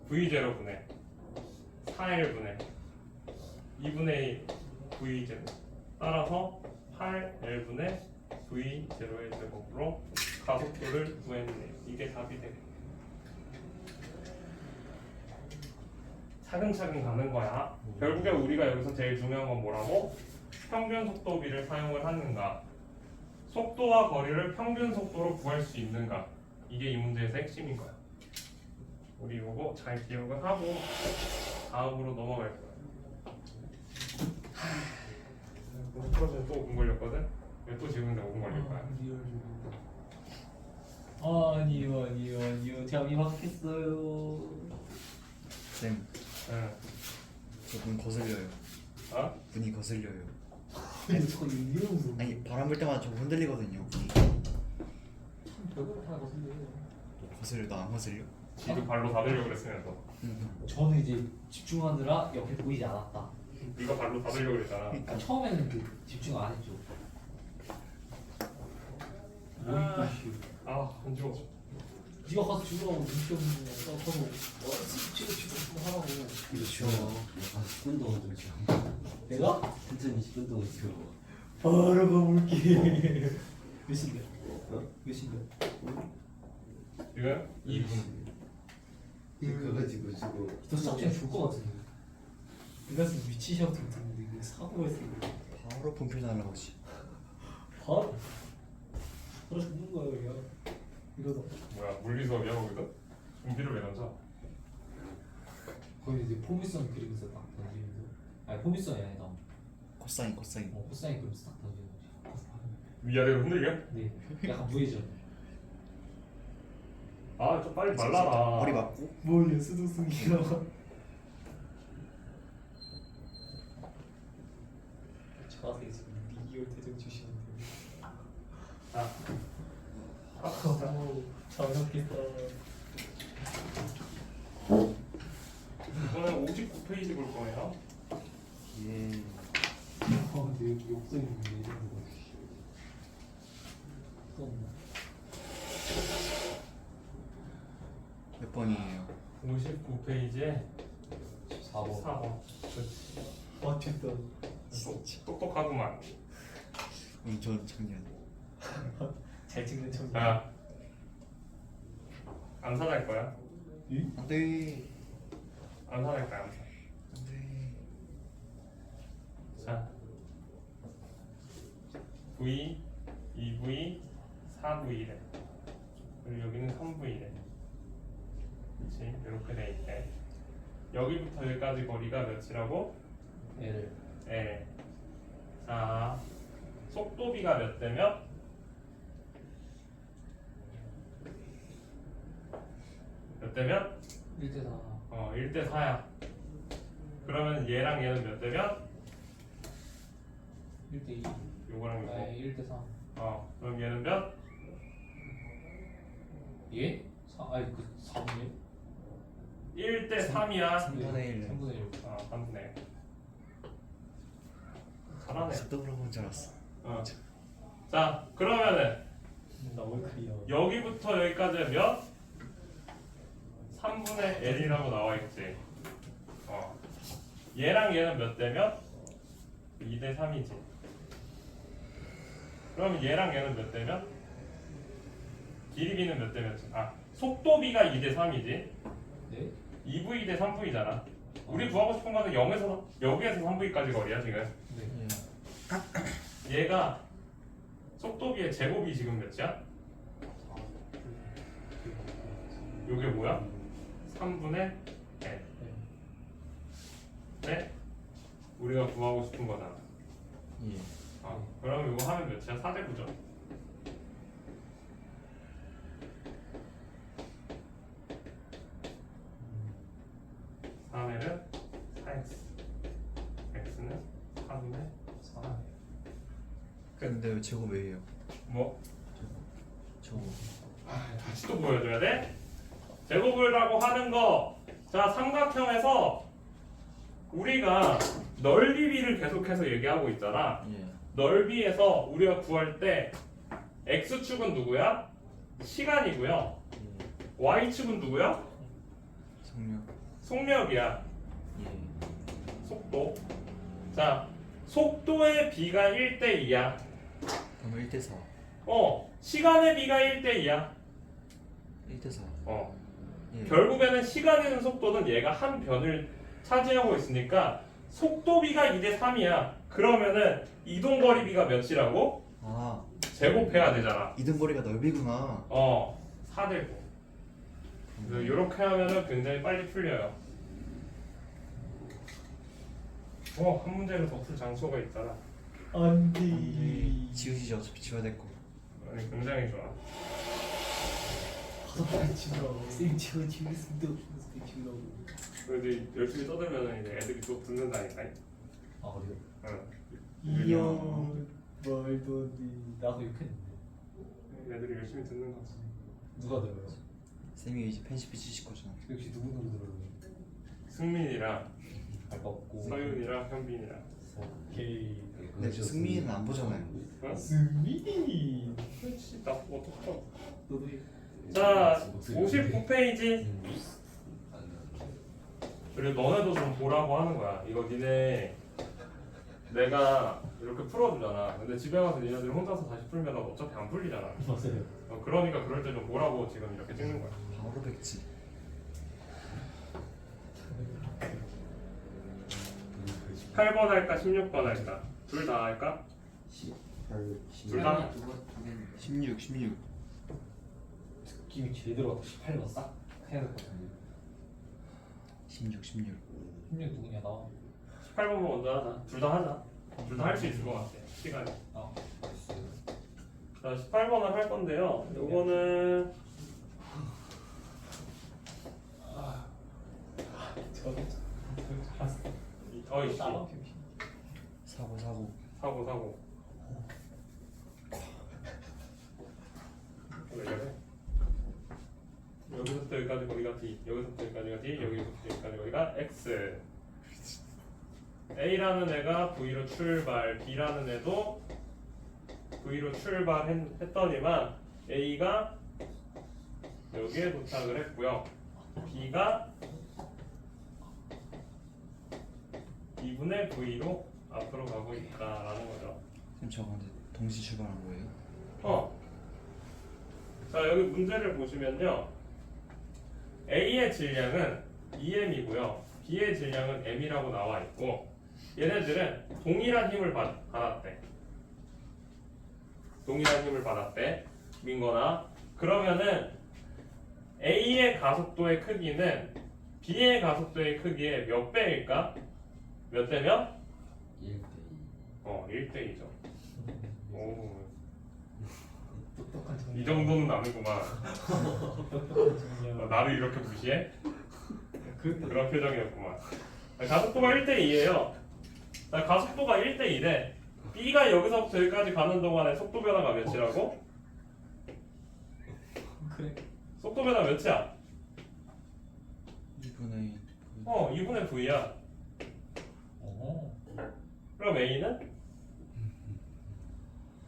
v0 분의 4L분의 2분의 v0 따라서 8L분의 v0의 제곱으로 가속도를 구했네. 이게 답이 돼. 차근차근 가는 거야. 결국에 우리가 여기서 제일 중요한 건 뭐라고? 평균 속도비를 사용을 하는가, 속도와 거리를 평균 속도로 구할 수 있는가. 이게 이 문제에서 핵심인 거야. 우리 이거 잘 기억을 하고 다음으로 넘어갈 거야. 풀어서 또 5분 걸렸거든? 왜 또 지금 5분 걸릴 거야? 아니요. 제가 입학했어요. 쌤, 응. 저분 거슬려요. 어? 분이 거슬려요. 저거 이러면서 아니 바람 불 때마다 저거 흔들리거든요. 분이. 별걸 다 거슬려요. 거슬려, 너 안 거슬려? 지도 발로 닫으려고 그랬으면서 저는 이제 집중하느라 옆에 보이지 않았다. 네가 발로 닫으려고 그랬잖아. 그러니까 처음에는 그 집중 안 했죠. 안 좋아. 네가 가서 죽으라고 눈치 없는 거 가서 치고 하라고. 이거 쉬워. 약간 10분 동안 좀 지워. 내가? 천천히 10분 동안 지워. 바로 가볼게. 몇 시인데? 몇 시인데? 지금 2분. 그거 가지고 지고. 너 짝퉁 줄것 같은데. 내가 지금 미치셔도 못했는데 이거 사고가 있어. 바로 분필 날라오지. 바로 죽는 거야 그냥. 이러다. 뭐야, 물리수업이야 거기서? 준비를 왜 던져? 거기 이제 포미선 그리면서 딱 던지면서. 아니 포미선이 아니다. 코사인. 코사인 그리면서 딱 던지는 거지. 위아래로 흔들려? 네. 약간 무회전. 아, 좀 빨리 말라라. 머리 맞고. 뭐야 수도승이야. 저한테 지금 리기열 대전 주시는데. 아, 잘못했다. 이번엔 59페이지 볼 거예요. 예. 근데 여기 욕설 있는데 이런 거. 또 없나? 몇 번이에요? 59페이지에 4번. 4번. 그렇지. 맞췄다. 똑똑하구만. 운전 청년. 잘 찍는 청년. 자, 암산할 거야. 안돼. 암산할 거야, 암산. 안돼. 자, V, 2V, 4V래. 그리고 여기는 3V래. 그렇지? 이렇게 돼 있대. 여기부터 여기까지 거리가 몇이라고? L. L. 자, 속도비가 몇 대면? 몇 대면? 1대4. 1대 4야. 그러면 얘랑 얘는 몇 대면? 1대2. 요거랑 요거. 아니 1대3. 그럼 얘는 몇? 예? 4, 아니 그 3분의 1대 3이야. 3분의 1. 3분의 1. 3분의 1. 잘하네. 속도 물어본 줄 알았어. 자, 그러면은 나 월클이야. 여기부터 여기까지 몇? 3분의 L이라고 나와 있지. 얘랑 얘는 몇 대면? 2대 3이지. 그럼 얘랑 얘는 몇 대면? 길이비는 몇 대면? 속도비가 2대 3이지. 네? 2V 대 3V잖아. 우리 구하고 싶은 거는 0에서 여기에서 3V까지 거리야 지금. 네. 예. 얘가 속도비의 제곱이 지금 몇이야? 요게 뭐야? 3분의 L. 네? 우리가 구하고 싶은 거잖아. 예. 그럼 이거 하면 몇이야? 4대 9죠. 음. 3L은 4X, X는 4분의 4. 근데 왜 제곱 왜예요? 뭐? 저거. 다시 또 보여줘야 돼? 제곱을라고 하는 거. 자, 삼각형에서 우리가 넓이비를 계속해서 얘기하고 있잖아. 예. 넓이에서 우리가 구할 때 x축은 누구야? 시간이고요. 예. y축은 누구야? 성력. 속력이야. 예. 속도. 자, 속도의 비가 1대2야. 그럼 1대 4. 시간의 비가 1대2야. 1대 4. 예. 결국에는 시간이든 속도는 얘가 한 변을 차지하고 있으니까 속도비가 2대 3이야. 그러면은 이동거리비가 몇이라고? 아, 제곱해야 되잖아. 이등거리가 넓이구나. 4대 9. 이렇게 하면은 굉장히 빨리 풀려요. 한 문제를 더 풀 장소가 있잖아. 안돼. 지우시죠. 어차피 지워야 될 거. 아니, 굉장히 좋아. 가서 빨리 치우라고. 쌤 지워 지울 수도 없어. 쌤 지우라고. 그래도 열심히 떠들면은 이제 애들이 또 듣는다니까. 아 그래요? 응. 이형 말도 안 돼. 나도 욕했는데 애들이 열심히 듣는 거지. 누가 들어요? 쌤이 이제 편집해 주실 거잖아. 역시 누구 들어요? 승민이랑 알바 없고 서윤이랑 현빈이랑. 오케이. 근데 저 승민이는 안 보잖아요. 승민이. 그렇지. 나 어떡하고. 너도 해. 자, 59페이지. 그리고 너네도 좀 보라고 하는 거야. 이거 니네 내가 이렇게 풀어주잖아. 근데 집에 가서 니네들이 혼자서 다시 풀면 어차피 안 풀리잖아. 맞아요. 그러니까 그럴 때 좀 보라고 지금 이렇게 찍는 거야. 바로 백지. 8번 할까 16번 할까? 둘 다 할까? 18, 둘 다? 16. 느낌이 제대로 18번 싹 해야 될 것 같은데 16. 16 누구냐 나 18번 먼저 하자. 둘 다 하자. 둘 다 할 수 있을 것 같아. 시간이. 아, 자, 18번을 할 건데요. 요거는 어이씨. 사고. 사고. 왜 이래? 여기서부터 여기까지 거리가 D, 여기서부터 여기까지가 D, 여기서부터 여기까지 거리가 X. A라는 애가 V로 출발, B라는 애도 V로 출발했더니만 A가 여기에 도착을 했고요. B가 2분의 V로 앞으로 가고 있다라는 거죠. 쌤 저거 근데 동시 출발한 거예요? 자, 여기 문제를 보시면요. A의 질량은 2m이고요. B의 질량은 m이라고 나와 있고 얘네들은 동일한 힘을 받았대. 동일한 힘을 받았대. 민거나 그러면은 A의 가속도의 크기는 B의 가속도의 크기의 몇 배일까? 몇 대면? 1대2 1대2죠. 오, 똑똑한 정리. 이 정도는 아니구만. 나를 이렇게 무시해? 그런 표정이었구만. 가속도가 1대2예요. 가속도가 1대2래. B가 여기서부터 여기까지 가는 동안에 속도 변화가 몇이라고? 그래. 속도 변화 몇이야? 2분의 2분의 V야. 어. 그럼 A는?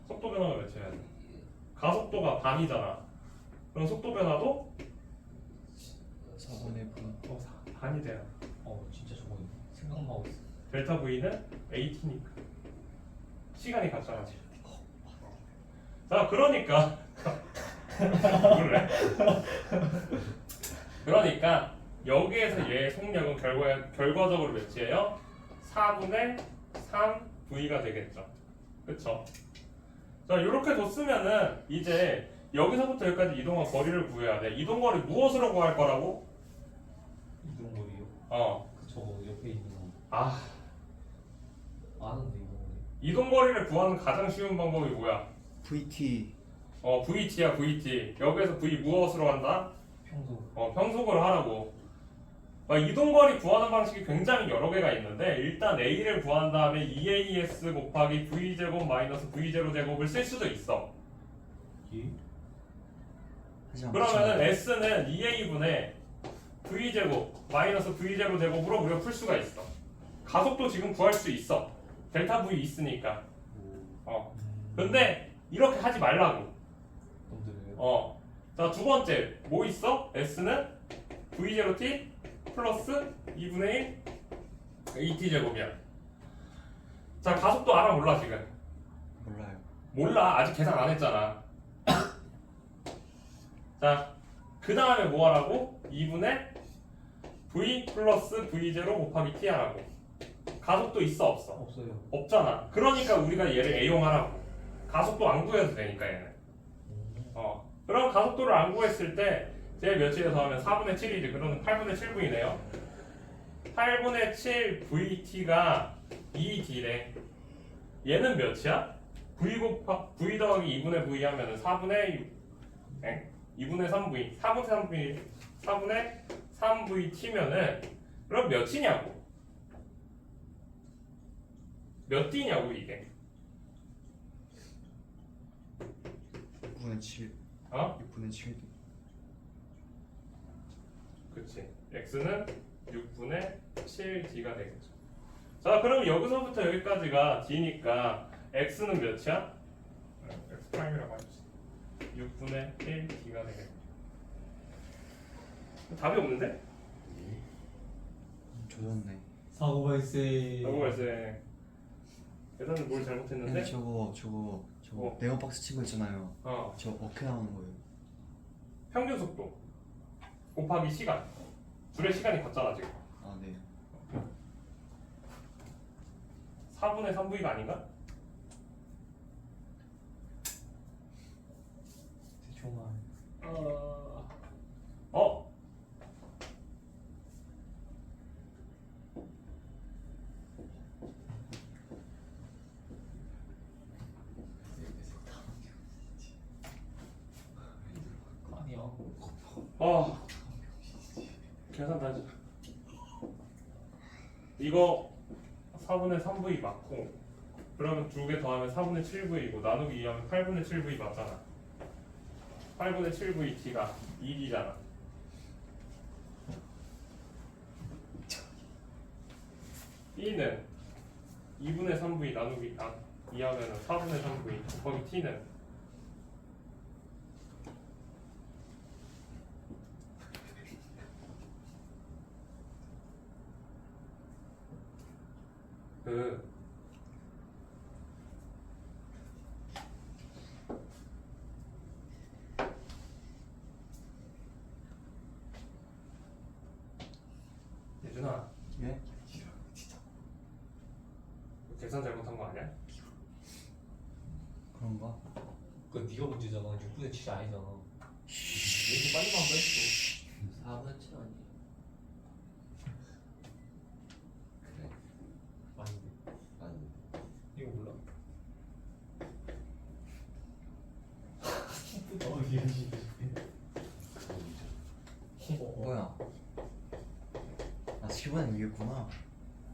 속도 변화가 몇이야? 가속도가 반이잖아. 그럼 속도 변화도 4분의 V. 반이 돼요. 진짜 저거 생각만 하고 있어. 델타 V는 AT니까 시간이 같잖아 지금. 자 그러니까 그래? 그러니까 여기에서 얘의 속력은 결과적으로 몇이에요? 4분의 3V가 되겠죠. 그쵸? 자 이렇게 뒀으면은 이제 여기서부터 여기까지 이동한 거리를 구해야 돼. 이동 거리 무엇으로 구할 거라고? 이동거리요? 저거 옆에 있는 거 아 아는데 이동거리. 이동 거리를 구하는 가장 쉬운 방법이 뭐야? VT VT야 VT. 여기에서 V 무엇으로 한다? 평소. 평속으로 하라고. 이동 거리 구하는 방식이 굉장히 여러 개가 있는데 일단 A를 구한 다음에 2AS 곱하기 V제곱 마이너스 V0 제곱을 쓸 수도 있어. 예? 하지만 그러면은 S는 2A분의 V제곱 마이너스 V0 제곱으로 우리가 풀 수가 있어. 가속도 지금 구할 수 있어. 델타 V 있으니까. 근데 이렇게 하지 말라고. 놈들이에요? 자, 두 번째 뭐 있어? S는 V0t 플러스 2분의 1 AT 제곱이야. 자, 가속도 알아 몰라 지금? 몰라요. 몰라. 아직 계산 안 했잖아. 자, 그 다음에 뭐 하라고? 2분의 V 플러스 V0 곱하기 t 하라고. 가속도 있어 없어? 없어요. 없잖아. 그러니까 우리가 얘를 애용하라고. 가속도 안 구해도 되니까 얘는. 그럼 가속도를 안 구했을 때 제 몇이에 더하면 4분의 7이지. 그러면 8분의 7V네요. 8분의 7VT가 2D래. 얘는 몇이야? V 더하기 2분의 V 하면은 4분의 2분의 3V 4분의 3VT면은 그럼 몇이냐고? 몇 D냐고 이게? 6분의 7 어? 6분의 7D 그치. X는 6분의 7D가 되겠죠. 자, 그럼 여기서부터 여기까지가 D니까 X는 몇이야? X 프라임이라고 해주세요. 6분의 1D가 되겠죠. 답이 없는데? 조졌네. 사고 발생. 라고 말세. 계산을 뭘 잘못했는데? 근데 저거 네모박스 친 거 있잖아요. 저 어떻게 나오는 거예요? 평균 속도 곱하기 시간. 둘의 시간이 같잖아 지금. 아 네. 4분의 3V가 아닌가? 대충 말. 어? 아니야. 계산 다시. 이거 4분의 3V 맞고 그러면 두 개 더하면 4분의 7V고 나누기 2하면 8분의 7V 맞잖아. 8분의 7VT가 2D잖아. E는 2분의 3V 나누기 2하면 4분의 3V 곱하기 T는 예준아, 예? 계산 잘못한 거 아니야? 그런가? 그 네가 문제잖아. 6분의 7이 아니잖아. 왜 이렇게 빨리 나온다 했어? 4분의 7 아니에요? 그래 아닌데. 아니 이거 몰라? 뭐야? 아 7분의 6이었구나.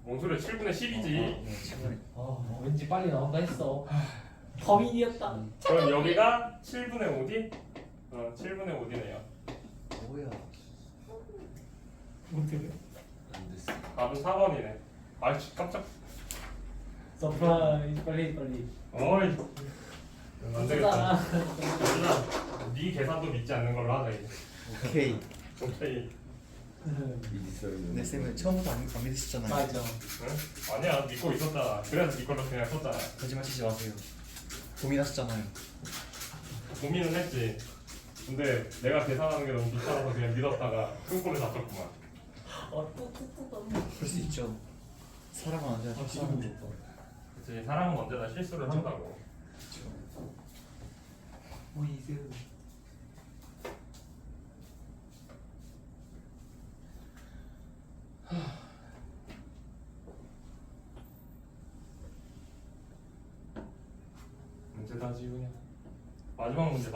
뭔 소리야? 7분의 10이지. 7분의 왠지 빨리 나온다 했어. 범인이었다. 그럼 여기가 7분의 5D? 7분의 5D네요. 뭐야? 어떻게? 안 됐어. 답은 4번이네. 아, 깜짝. 서프라이즈 빨리. 어이. 안 되겠다. 어쩌다. 네 계산도 믿지 않는 걸로 하자 이제. 오케이. 오케이. 있어요. 네 쌤은 처음부터 안 믿으셨잖아요. 맞아. 응? 아니야 믿고 있었잖아. 그래서 네 걸로 그냥 썼잖아. 거짓말 치지 마세요. 고민하셨잖아요. 고민은 했지. 근데 내가 계산하는 게 너무 귀찮아서 그냥 믿었다가 큰꼴을 다쳤구만. 그럴 수 있죠. 사람은 언제나 실수하는 거. 그치 사람은 언제나 실수를 한다고. 보이세요? 문제 다 지우냐? 마지막 문제.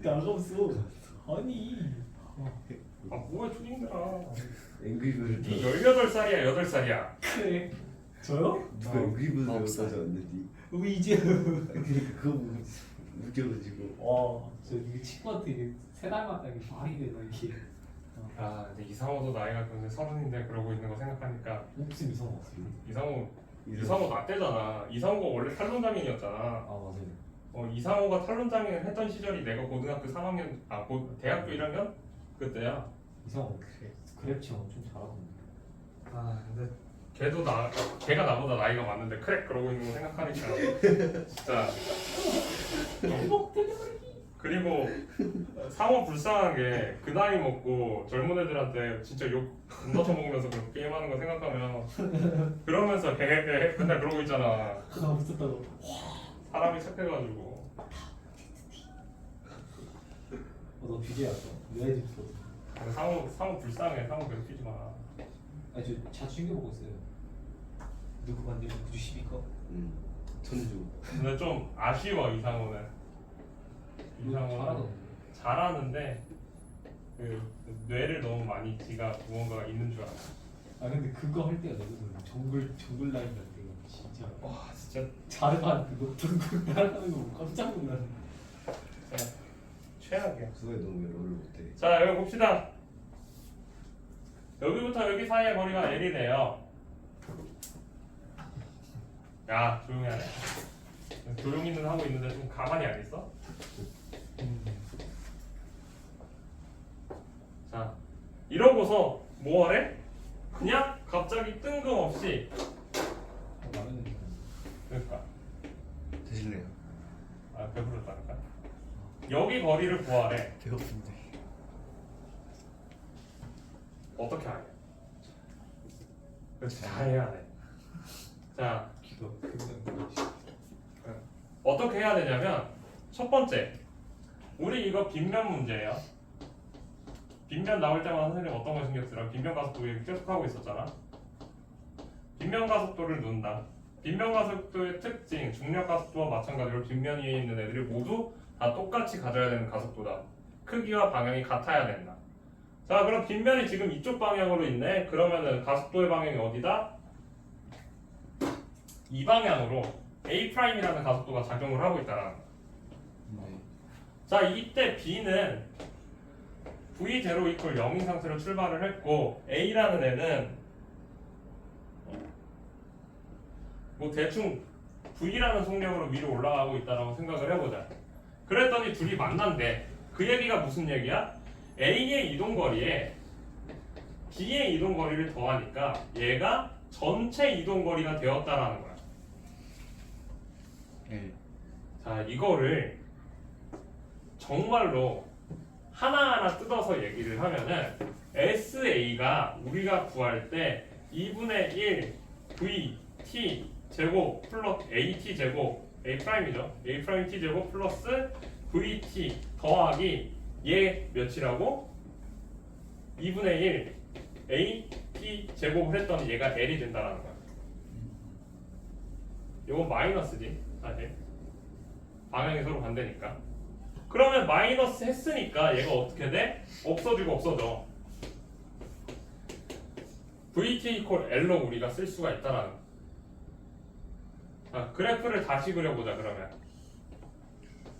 나가없어. 아니. 아 뭐야 초딩들아. 앵그리버드. 니 18살이야 8살이야? 그래. 저요? 누가 앵그리버드 아, 배웠다지 없어요. 않는지. 우리 이제. 그러니까 그거 보고 웃겨가지고. 와, 저 이게 친구한테 이게 세달 만에 말이 되나 이게. 아 근데 이상호도 나이가 근데 30인데 그러고 있는 거 생각하니까 무슨 이상 없어요? 이상호 나 때잖아. 이상호가 원래 탈론장인이었잖아. 아 맞아요. 이상호가 탈론장인을 했던 시절이 내가 고등학교 3학년 대학교 1학년 그때야. 이상 없어. 그랩치 엄청 잘하던데. 아 근데 걔가 나보다 나이가 많은데 크랙 그러고 있는 거 생각하니까 진짜 그리고 상호 불쌍한 게 그 나이 먹고 젊은 애들한테 진짜 욕 존나 쳐먹으면서 그렇게 게임하는 거 생각하면 그러면서 헤헤헤 맨날 그러고 있잖아. 나 없었다고. 사람이 착해가지고. 너 BJ였어. 왜 해줬어? 근데 상호 불쌍해. 상호 괴롭히지 마. 아니 저 자주 챙겨보고 있어요. 누구 봤냐? 구주 12거? 천주. 근데 좀 아쉬워 이상호는. 이상호는 잘하는데 그 뇌를 너무 많이 지가 무언가가 있는 줄 알아. 아 근데 그거 할 때가 너무 정글 라인 할 때가 진짜 와 진짜 잘한 그거 정글 따라가는 거 보고 깜짝 놀랐네. 최악이야. 수호야 너왜 롤을 못해? 자 여기 봅시다. 여기부터 여기 사이의 거리가 L이래요. 야 조용히 하네. 조용히는 하고 있는데 좀 가만히 안 있어? 자 이러고서 뭐 하래? 그냥 갑자기 뜬금없이 라면은 그러니까 드실래요? 아 배부르다니까 여기 거리를 구하래. 배고픈데. 어떻게 하냐? 그렇지 잘해야 돼. 자 기도 굉장히 어떻게 해야 되냐면 첫 번째 우리 이거 빗면 문제예요. 빗면 나올 때마다 선생님 어떤 거 신경 쓰라? 빗면 가속도 얘기 계속 하고 있었잖아. 빗면 가속도를 놓는다. 빗면 가속도의 특징, 중력 가속도와 마찬가지로 빗면 위에 있는 애들이 모두 다 똑같이 가져야 되는 가속도다. 크기와 방향이 같아야 된다. 자 그럼 빗면이 지금 이쪽 방향으로 있네. 그러면은 가속도의 방향이 어디다? 이 방향으로 A'이라는 가속도가 작용을 하고 있다라는 거야. 자 이때 B는 V0 이퀄 0인 상태로 출발을 했고 A라는 애는 뭐 대충 V라는 속력으로 위로 올라가고 있다라고 생각을 해보자. 그랬더니 둘이 만난대. 그 얘기가 무슨 얘기야? A의 이동거리에 B의 이동거리를 더하니까 얘가 전체 이동거리가 되었다라는 거야. 네. 자 이거를 정말로 하나하나 뜯어서 얘기를 하면은 SA가 우리가 구할 때 2분의 1 VT 제곱 플러스 AT 제곱 A'이죠. A'T 제곱 플러스 VT 더하기 얘 몇이라고? 2분의 1 AT 제곱을 했더니 얘가 L이 된다라는 거야. 이건 마이너스지 사실. 방향이 서로 반대니까. 그러면 마이너스 했으니까 얘가 어떻게 돼? 없어지고 없어져. VT 이퀄 L로 우리가 쓸 수가 있다라는 거. 자, 그래프를 다시 그려보자 그러면.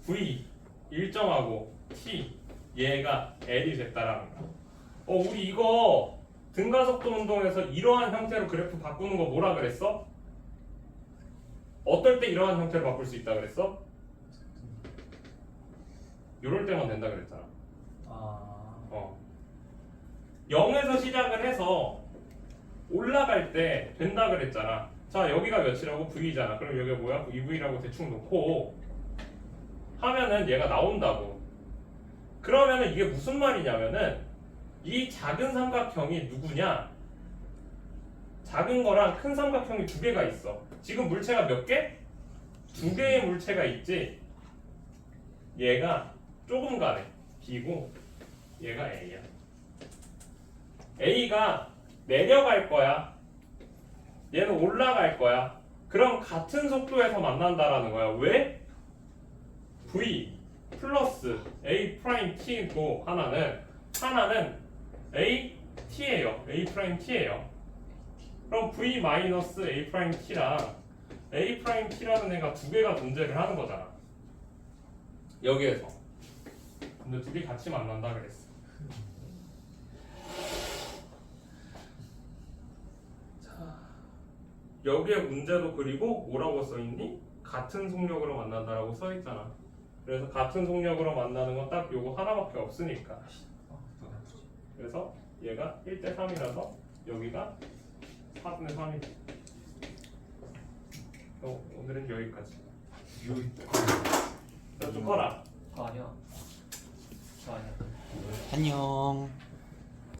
V 일정하고 T 얘가 L이 됐다라는 거. 우리 이거 등가속도 운동에서 이러한 형태로 그래프 바꾸는 거 뭐라 그랬어? 어떨 때 이러한 형태로 바꿀 수 있다 그랬어? 요럴 때만 된다 그랬잖아. 아 0에서 시작을 해서 올라갈 때 된다 그랬잖아. 자, 여기가 몇이라고? V잖아. 그럼 여기가 뭐야? EV라고 대충 놓고 하면은 얘가 나온다고. 그러면은 이게 무슨 말이냐면은 이 작은 삼각형이 누구냐? 작은 거랑 큰 삼각형이 두 개가 있어. 지금 물체가 몇 개? 두 개의 물체가 있지. 얘가 조금 가네. B고 얘가 A야. A가 내려갈 거야. 얘는 올라갈 거야. 그럼 같은 속도에서 만난다라는 거야. 왜? V 플러스 A 프라임 T고 하나는 A T예요. A 프라임 T예요. 그럼 V 마이너스 A 프라임 T랑 A 프라임 T라는 애가 두 개가 존재를 하는 거잖아. 여기에서. 근데 둘이 같이 만난다 그랬어. 여기에 문제도 그리고 뭐라고 써있니? 같은 속력으로 만난다라고 써있잖아. 그래서 같은 속력으로 만나는 건 딱 요거 하나밖에 없으니까. 그래서 얘가 1대 3이라서 여기가 4분의 3이 돼. 오늘은 여기까지. 자, 좀 커라. 그거 아니야. 그거 아니야. 안녕.